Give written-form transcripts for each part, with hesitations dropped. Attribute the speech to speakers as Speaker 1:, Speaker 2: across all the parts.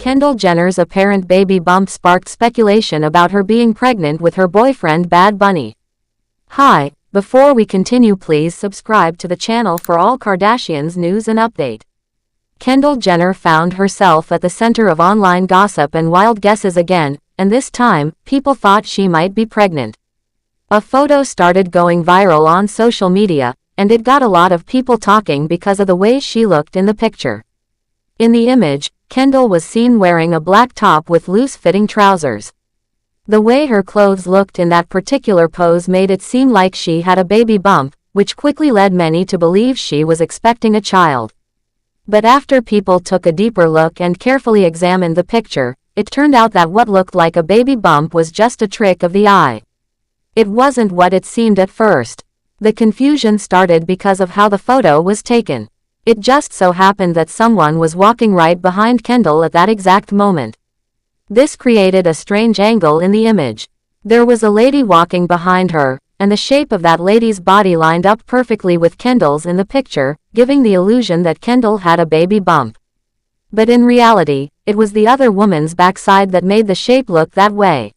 Speaker 1: Kendall Jenner's apparent baby bump sparked speculation about her being pregnant with her boyfriend Bad Bunny. Hi, before we continue, please subscribe to the channel for all Kardashians news and update. Kendall Jenner found herself at the center of online gossip and wild guesses again, and this time, people thought she might be pregnant. A photo started going viral on social media, and it got a lot of people talking because of the way she looked in the picture. In the image, Kendall was seen wearing a black top with loose-fitting trousers. The way her clothes looked in that particular pose made it seem like she had a baby bump, which quickly led many to believe she was expecting a child. But after people took a deeper look and carefully examined the picture, it turned out that what looked like a baby bump was just a trick of the eye. It wasn't what it seemed at first. The confusion started because of how the photo was taken. It just so happened that someone was walking right behind Kendall at that exact moment. This created a strange angle in the image. There was a lady walking behind her, and the shape of that lady's body lined up perfectly with Kendall's in the picture, giving the illusion that Kendall had a baby bump. But in reality, it was the other woman's backside that made the shape look that way.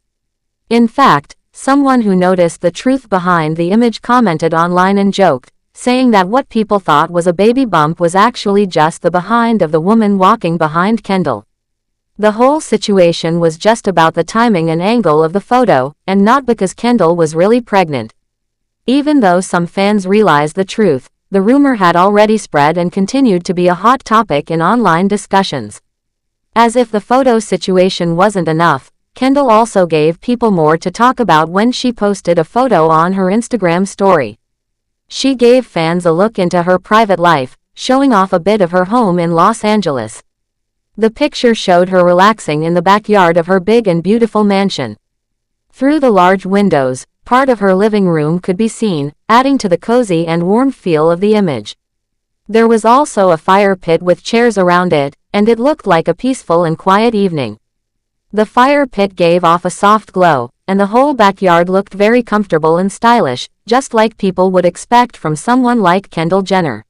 Speaker 1: In fact, someone who noticed the truth behind the image commented online and joked, saying that what people thought was a baby bump was actually just the behind of the woman walking behind Kendall. The whole situation was just about the timing and angle of the photo, and not because Kendall was really pregnant. Even though some fans realized the truth, the rumor had already spread and continued to be a hot topic in online discussions. As if the photo situation wasn't enough, Kendall also gave people more to talk about when she posted a photo on her Instagram story. She gave fans a look into her private life, showing off a bit of her home in Los Angeles. The picture showed her relaxing in the backyard of her big and beautiful mansion. Through the large windows, part of her living room could be seen, adding to the cozy and warm feel of the image. There was also a fire pit with chairs around it, and it looked like a peaceful and quiet evening. The fire pit gave off a soft glow, and the whole backyard looked very comfortable and stylish, just like people would expect from someone like Kendall Jenner.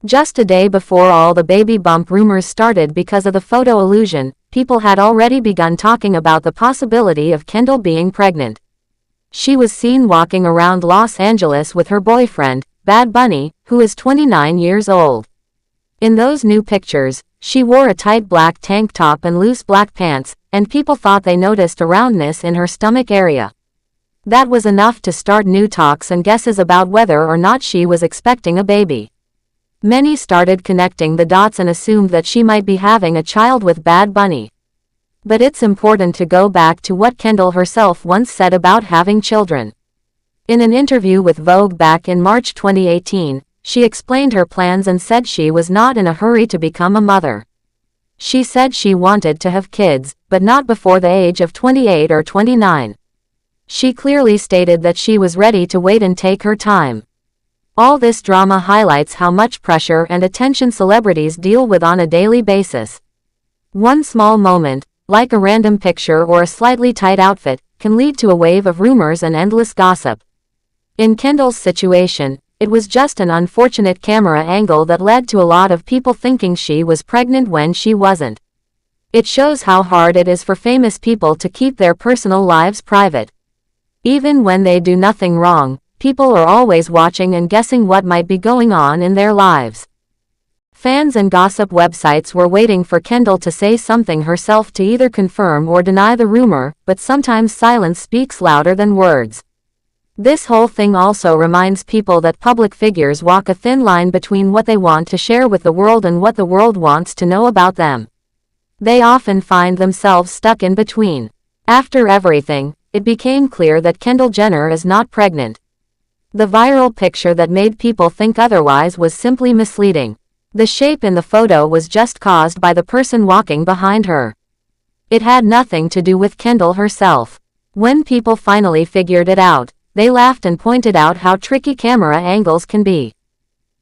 Speaker 1: Just a day before all the baby bump rumors started because of the photo illusion, people had already begun talking about the possibility of Kendall being pregnant. She was seen walking around Los Angeles with her boyfriend, Bad Bunny, who is 29 years old. In those new pictures, she wore a tight black tank top and loose black pants, and people thought they noticed a roundness in her stomach area. That was enough to start new talks and guesses about whether or not she was expecting a baby. Many started connecting the dots and assumed that she might be having a child with Bad Bunny. But it's important to go back to what Kendall herself once said about having children. In an interview with Vogue back in March 2018, she explained her plans and said she was not in a hurry to become a mother. She said she wanted to have kids, but not before the age of 28 or 29. She clearly stated that she was ready to wait and take her time. All this drama highlights how much pressure and attention celebrities deal with on a daily basis. One small moment, like a random picture or a slightly tight outfit, can lead to a wave of rumors and endless gossip. In Kendall's situation, it was just an unfortunate camera angle that led to a lot of people thinking she was pregnant when she wasn't. It shows how hard it is for famous people to keep their personal lives private. Even when they do nothing wrong, people are always watching and guessing what might be going on in their lives. Fans and gossip websites were waiting for Kendall to say something herself to either confirm or deny the rumor, but sometimes silence speaks louder than words. This whole thing also reminds people that public figures walk a thin line between what they want to share with the world and what the world wants to know about them. They often find themselves stuck in between. After everything, it became clear that Kendall Jenner is not pregnant. The viral picture that made people think otherwise was simply misleading. The shape in the photo was just caused by the person walking behind her. It had nothing to do with Kendall herself. When people finally figured it out, they laughed and pointed out how tricky camera angles can be.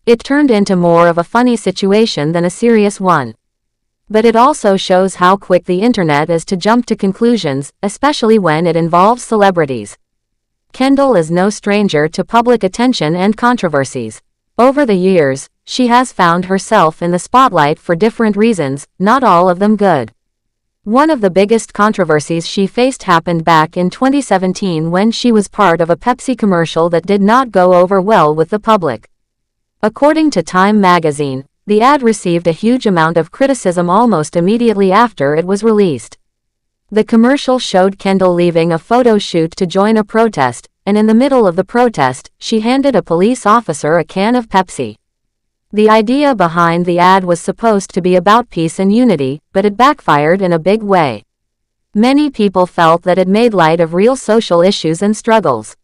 Speaker 1: It turned into more of a funny situation than a serious one. But it also shows how quick the internet is to jump to conclusions, especially when it involves celebrities. Kendall is no stranger to public attention and controversies. Over the years, she has found herself in the spotlight for different reasons, not all of them good. One of the biggest controversies she faced happened back in 2017 when she was part of a Pepsi commercial that did not go over well with the public. According to Time magazine, the ad received a huge amount of criticism almost immediately after it was released. The commercial showed Kendall leaving a photo shoot to join a protest, and in the middle of the protest, she handed a police officer a can of Pepsi. The idea behind the ad was supposed to be about peace and unity, but it backfired in a big way. Many people felt that it made light of real social issues and struggles.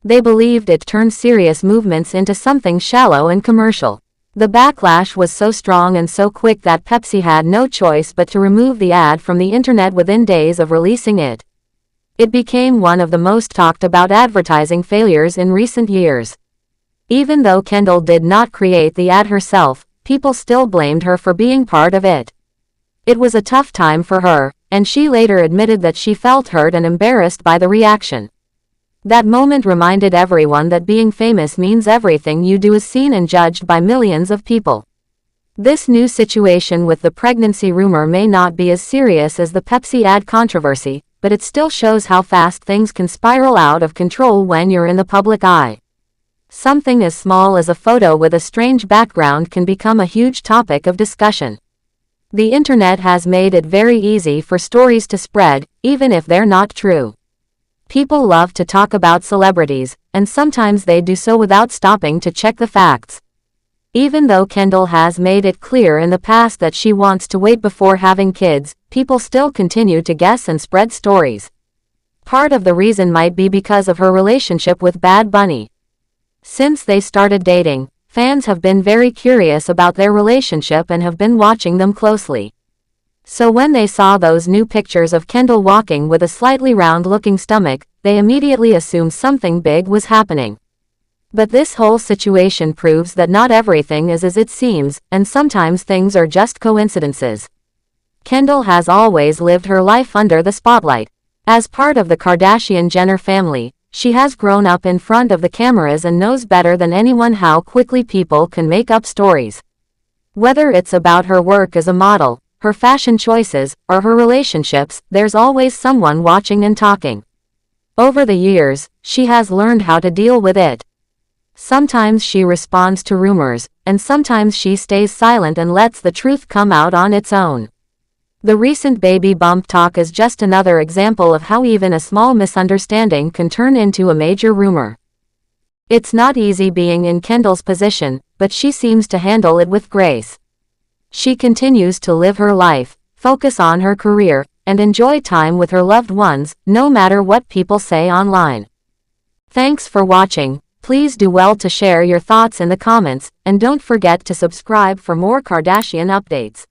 Speaker 1: They believed it turned serious movements into something shallow and commercial. The backlash was so strong and so quick that Pepsi had no choice but to remove the ad from the internet within days of releasing it. It became one of the most talked about advertising failures in recent years. Even though Kendall did not create the ad herself, people still blamed her for being part of it. It was a tough time for her, and she later admitted that she felt hurt and embarrassed by the reaction. That moment reminded everyone that being famous means everything you do is seen and judged by millions of people. This new situation with the pregnancy rumor may not be as serious as the Pepsi ad controversy, but it still shows how fast things can spiral out of control when you're in the public eye. Something as small as a photo with a strange background can become a huge topic of discussion. The internet has made it very easy for stories to spread, even if they're not true. People love to talk about celebrities, and sometimes they do so without stopping to check the facts. Even though Kendall has made it clear in the past that she wants to wait before having kids, people still continue to guess and spread stories. Part of the reason might be because of her relationship with Bad Bunny. Since they started dating, fans have been very curious about their relationship and have been watching them closely. So when they saw those new pictures of Kendall walking with a slightly round-looking stomach, they immediately assumed something big was happening. But this whole situation proves that not everything is as it seems, and sometimes things are just coincidences. Kendall has always lived her life under the spotlight. As part of the Kardashian-Jenner family, she has grown up in front of the cameras and knows better than anyone how quickly people can make up stories. Whether it's about her work as a model, her fashion choices, or her relationships, there's always someone watching and talking. Over the years, she has learned how to deal with it. Sometimes she responds to rumors, and sometimes she stays silent and lets the truth come out on its own. The recent baby bump talk is just another example of how even a small misunderstanding can turn into a major rumor. It's not easy being in Kendall's position, but she seems to handle it with grace. She continues to live her life, focus on her career, and enjoy time with her loved ones, no matter what people say online. Thanks for watching. Please do well to share your thoughts in the comments, and don't forget to subscribe for more Kardashian updates.